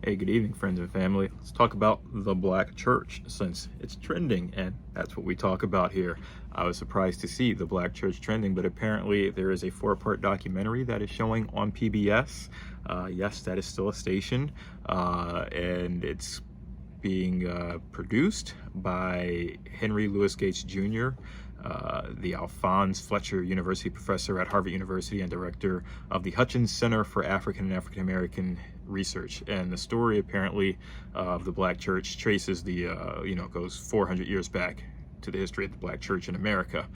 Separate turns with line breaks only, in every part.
Hey, good evening, friends and family. Let's talk about the Black church since it's trending, and that's what we talk about here. I was surprised to see the Black church trending, but apparently there is a 4-part documentary that is showing on PBS. Yes, that is still a station, and it's being produced by Henry Louis Gates Jr., the Alphonse Fletcher University Professor at Harvard University and Director of the Hutchins Center for African and African American Research. And the story apparently of the Black church traces goes 400 years back to the history of the Black church in America.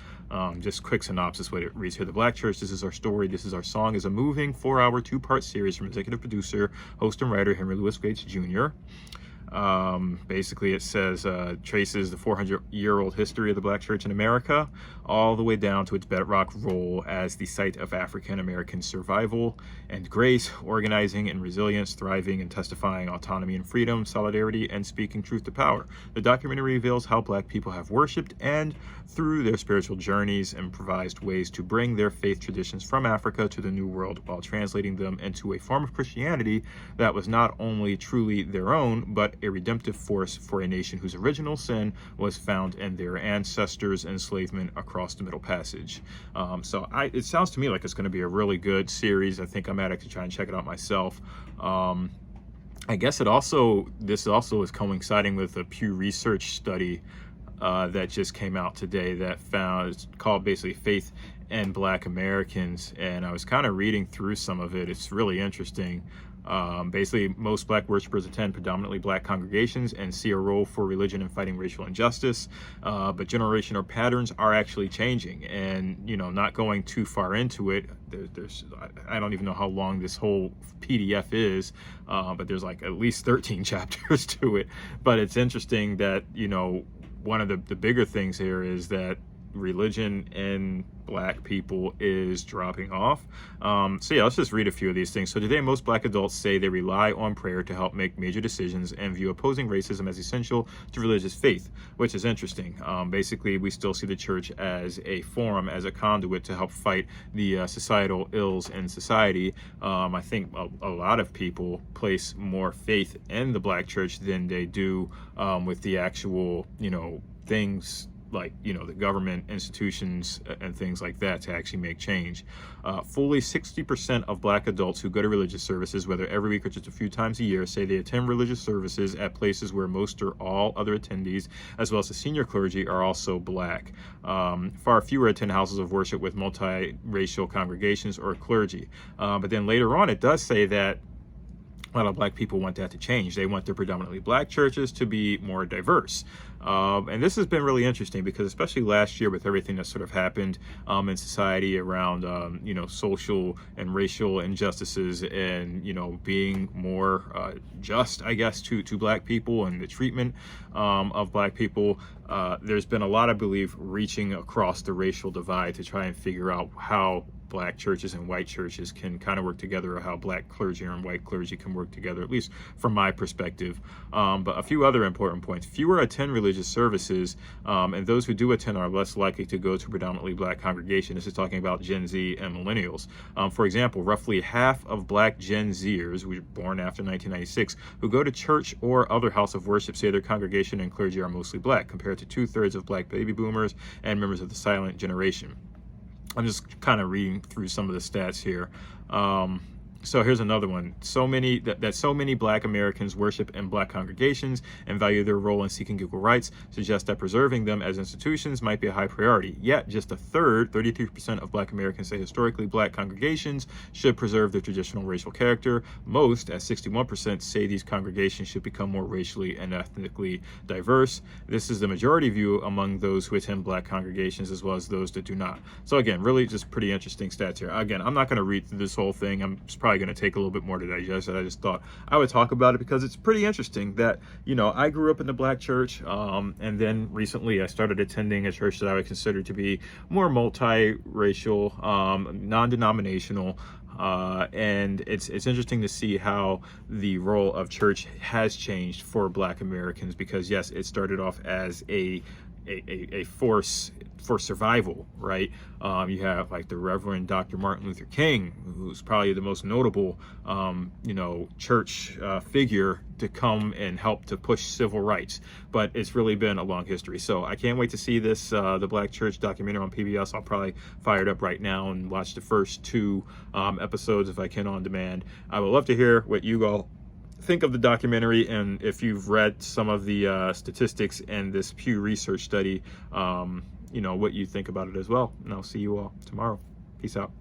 Just quick synopsis, what it reads here. The Black church, this is our story, this is our song, is a moving 4-hour 2-part series from executive producer, host and writer Henry Louis Gates Jr. Basically it says traces the 400-year-old history of the Black church in America all the way down to its bedrock role as the site of African American survival and grace, organizing and resilience, thriving and testifying, autonomy and freedom, solidarity and speaking truth to power. The documentary reveals how Black people have worshipped and, through their spiritual journeys, improvised ways to bring their faith traditions from Africa to the New World while translating them into a form of Christianity that was not only truly their own, but a redemptive force for a nation whose original sin was found in their ancestors' enslavement across the Middle Passage. It sounds to me like it's going to be a really good series. I think I might actually try and check it out myself. I guess this also is coinciding with a Pew Research study that just came out today that found, it's called basically Faith and Black Americans, and I was kind of reading through some of it. It's really interesting. Basically, most Black worshipers attend predominantly Black congregations and see a role for religion in fighting racial injustice, but generational patterns are actually changing. And not going too far into it, I don't even know how long this whole PDF is, but there's like at least 13 chapters to it. But it's interesting that one of the bigger things here is that religion in Black people is dropping off. Let's just read a few of these things. So today, most Black adults say they rely on prayer to help make major decisions and view opposing racism as essential to religious faith, which is interesting. Basically, we still see the church as a forum, as a conduit to help fight the societal ills in society. I think a lot of people place more faith in the Black church than they do with the actual, things like the government institutions and things like that to actually make change. Fully 60% of Black adults who go to religious services, whether every week or just a few times a year, say they attend religious services at places where most or all other attendees, as well as the senior clergy, are also Black. Far fewer attend houses of worship with multiracial congregations or clergy. But then later on, it does say that a lot of Black people want that to change. They want their predominantly Black churches to be more diverse. And this has been really interesting because especially last year with everything that sort of happened in society around, social and racial injustices and, being more just, I guess, to Black people and the treatment of Black people, there's been a lot, I believe, reaching across the racial divide to try and figure out how Black churches and white churches can kind of work together, or how Black clergy and white clergy can work together, at least from my perspective. But a few other important points. Fewer attend religious services, and those who do attend are less likely to go to predominantly Black congregation. This is talking about Gen Z and millennials. For example, roughly half of Black Gen Zers, who were born after 1996, who go to church or other house of worship say their congregation and clergy are mostly Black, compared to 2/3 of Black baby boomers and members of the silent generation. I'm just kind of reading through some of the stats here. So here's another one. So many Black Americans worship in Black congregations and value their role in seeking equal rights suggests that preserving them as institutions might be a high priority. Yet, just a third, 33% of Black Americans say historically Black congregations should preserve their traditional racial character. Most, at 61%, say these congregations should become more racially and ethnically diverse. This is the majority view among those who attend Black congregations as well as those that do not. So again, really just pretty interesting stats here. Again, I'm not going to read through this whole thing. I'm probably going to take a little bit more to digest it. I just thought I would talk about it because it's pretty interesting that I grew up in the Black church, and then recently I started attending a church that I would consider to be more multiracial, non-denominational, and it's interesting to see how the role of church has changed for Black Americans, because yes, it started off as a a force for survival, right? You have like the Reverend Dr. Martin Luther King, who's probably the most notable, church figure to come and help to push civil rights. But it's really been a long history. So I can't wait to see this, the Black Church documentary on PBS. I'll probably fire it up right now and watch the first 2 episodes if I can on demand. I would love to hear what you all think of the documentary, and if you've read some of the statistics and this Pew Research study, what you think about it as well. And I'll see you all tomorrow. Peace out.